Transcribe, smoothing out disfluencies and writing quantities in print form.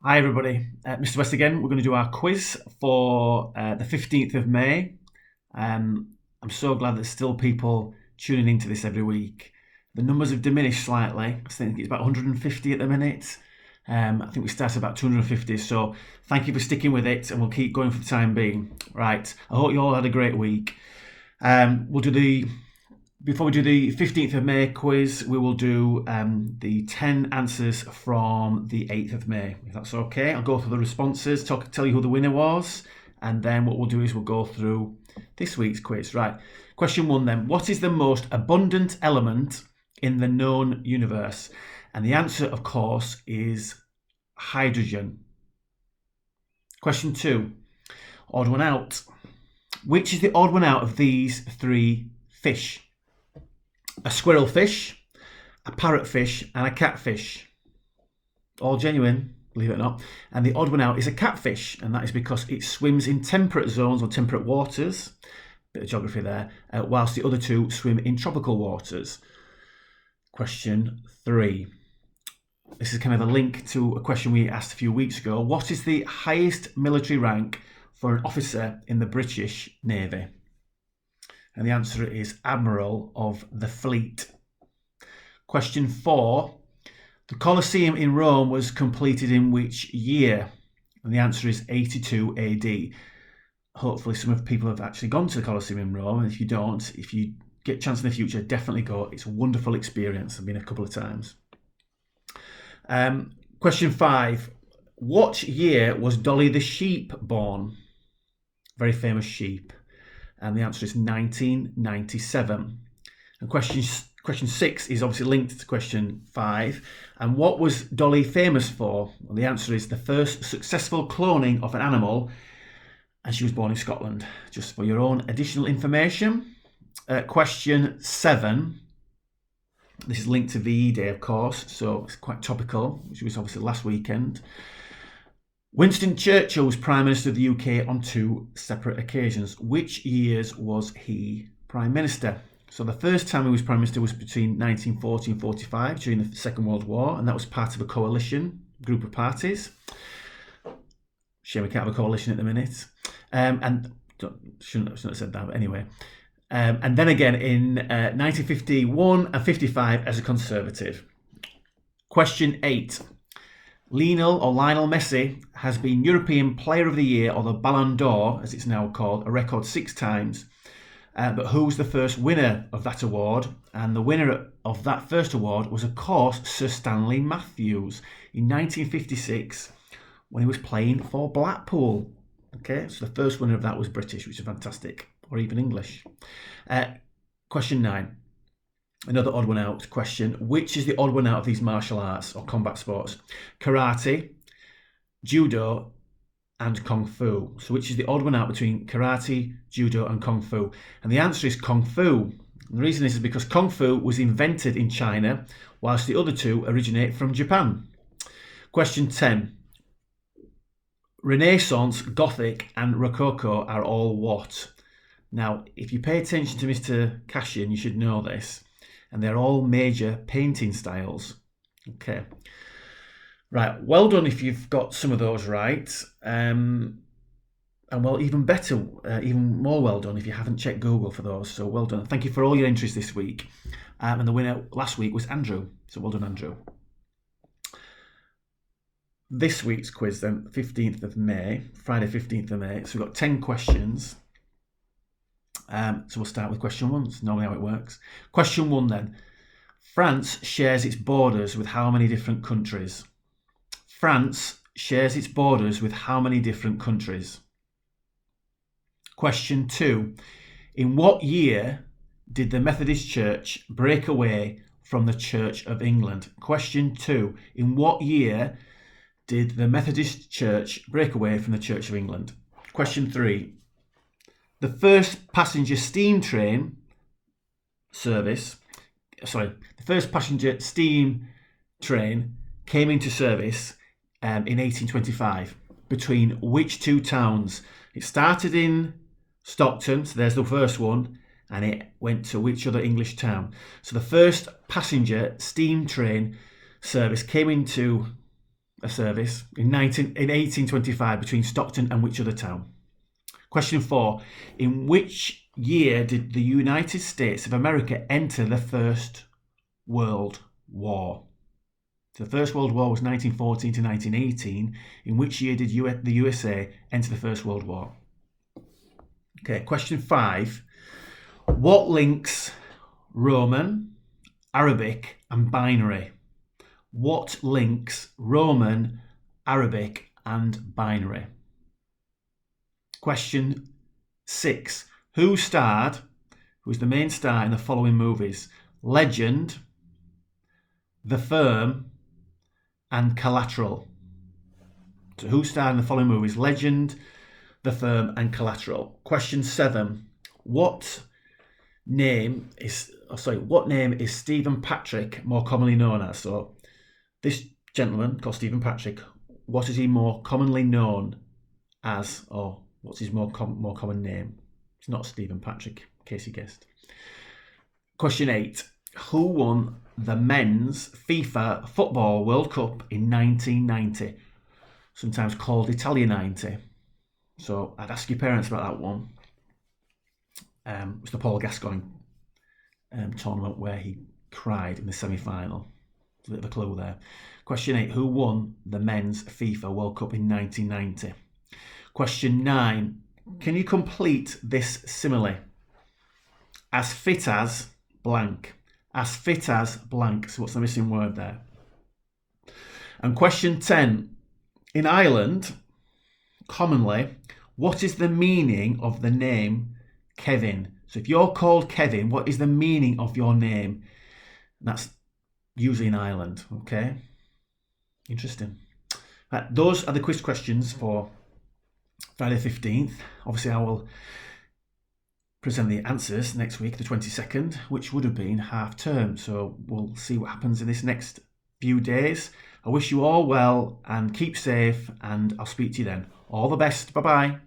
Hi, everybody. Mr. West again. We're going to do our quiz for the 15th of May. I'm so glad there's still people tuning into this every week. The numbers have diminished slightly. I think it's about 150 at the minute. I think we started about 250. So thank you for sticking with it, and we'll keep going for the time being. Right. I hope you all had a great week. We'll do before we do the 15th of May quiz, we will do the 10 answers from the 8th of May, if that's okay. I'll go through the responses, tell you who the winner was, and then what we'll do is we'll go through this week's quiz. Right, question 1 then. What is the most abundant element in the known universe? And the answer, of course, is hydrogen. Question 2, odd one out. Which is the odd one out of these three fish? A squirrel fish, a parrotfish, and a catfish. All genuine, believe it or not. And the odd one out is a catfish, and that is because it swims in temperate zones or temperate waters. Bit of geography there. Whilst the other two swim in tropical waters. Question 3. This is kind of a link to a question we asked a few weeks ago. What is the highest military rank for an officer in the British Navy? And the answer is Admiral of the Fleet. Question 4. The Colosseum in Rome was completed in which year? And the answer is 82 AD. Hopefully some of the people have actually gone to the Colosseum in Rome. And if you don't, if you get a chance in the future, definitely go. It's a wonderful experience. I've been a couple of times. Question 5. What year was Dolly the sheep born? Very famous sheep. And the answer is 1997. And question 6 is obviously linked to question 5. And what was Dolly famous for? Well, the answer is the first successful cloning of an animal, and she was born in Scotland. Just for your own additional information. Question 7. This is linked to VE Day, of course, so it's quite topical, which was obviously last weekend. Winston Churchill was Prime Minister of the UK on 2 separate occasions. Which years was he Prime Minister? So the first time he was Prime Minister was between 1940 and 45 during the Second World War, and that was part of a coalition group of parties. Shame we can't have a coalition at the minute. Shouldn't have said that, but anyway. And then again in 1951 and 55 as a Conservative. Question 8. Lionel Messi has been European Player of the Year, or the Ballon d'Or, as it's now called, a record 6 times. But who was the first winner of that award? And the winner of that first award was, of course, Sir Stanley Matthews in 1956 when he was playing for Blackpool. Okay, so the first winner of that was British, which is fantastic, or even English. Question 9. Another odd one out question. Which is the odd one out of these martial arts or combat sports? Karate, judo, and kung fu. So which is the odd one out between karate, judo, and kung fu? And the answer is kung fu. And the reason is because kung fu was invented in China, whilst the other two originate from Japan. Question 10. Renaissance, Gothic, and Rococo are all what? Now, if you pay attention to Mr. Cashin, you should know this. And they're all major painting styles. Okay. Right, well done if you've got some of those right. And well, even better, even more well done if you haven't checked Google for those. So well done. Thank you for all your interest this week. And the winner last week was Andrew. So well done, Andrew. This week's quiz then, 15th of May, Friday 15th of May. So we've got 10 questions. So we'll start with question 1. It's normally how it works. Question 1 then. France shares its borders with how many different countries? France shares its borders with how many different countries? Question 2. In what year did the Methodist Church break away from the Church of England? Question 2. In what year did the Methodist Church break away from the Church of England? Question 3. The first passenger steam train service, the first passenger steam train came into service in 1825 between which two towns? It started in Stockton, so there's the first one, and it went to which other English town? So the first passenger steam train service came into a service in 1825 between Stockton and which other town? Question 4. In which year did the United States of America enter the First World War? So the First World War was 1914 to 1918. In which year did the USA enter the First World War? Okay, question 5. What links Roman, Arabic and binary? What links Roman, Arabic and binary? Question 6. Who was the main star in the following movies? Legend, The Firm and Collateral. So who starred in the following movies? Legend, The Firm and Collateral. Question 7. What name is Stephen Patrick more commonly known as? So this gentleman called Stephen Patrick, what is he more commonly known as, or what's his more common name? It's not Stephen Patrick, in case you guessed. Question 8. Who won the men's FIFA Football World Cup in 1990? Sometimes called Italia 90. So I'd ask your parents about that one. It was the Paul Gascoigne tournament where he cried in the semi-final. A bit of a clue there. Question 8. Who won the men's FIFA World Cup in 1990? Question 9. Can you complete this simile? As fit as blank. As fit as blank. So what's the missing word there? And question 10. In Ireland, commonly, what is the meaning of the name Kevin? So if you're called Kevin, what is the meaning of your name? That's usually in Ireland, okay? Interesting. Those are the quiz questions for Friday the 15th. Obviously, I will present the answers next week, the 22nd, which would have been half term. So we'll see what happens in this next few days. I wish you all well and keep safe, and I'll speak to you then. All the best. Bye-bye.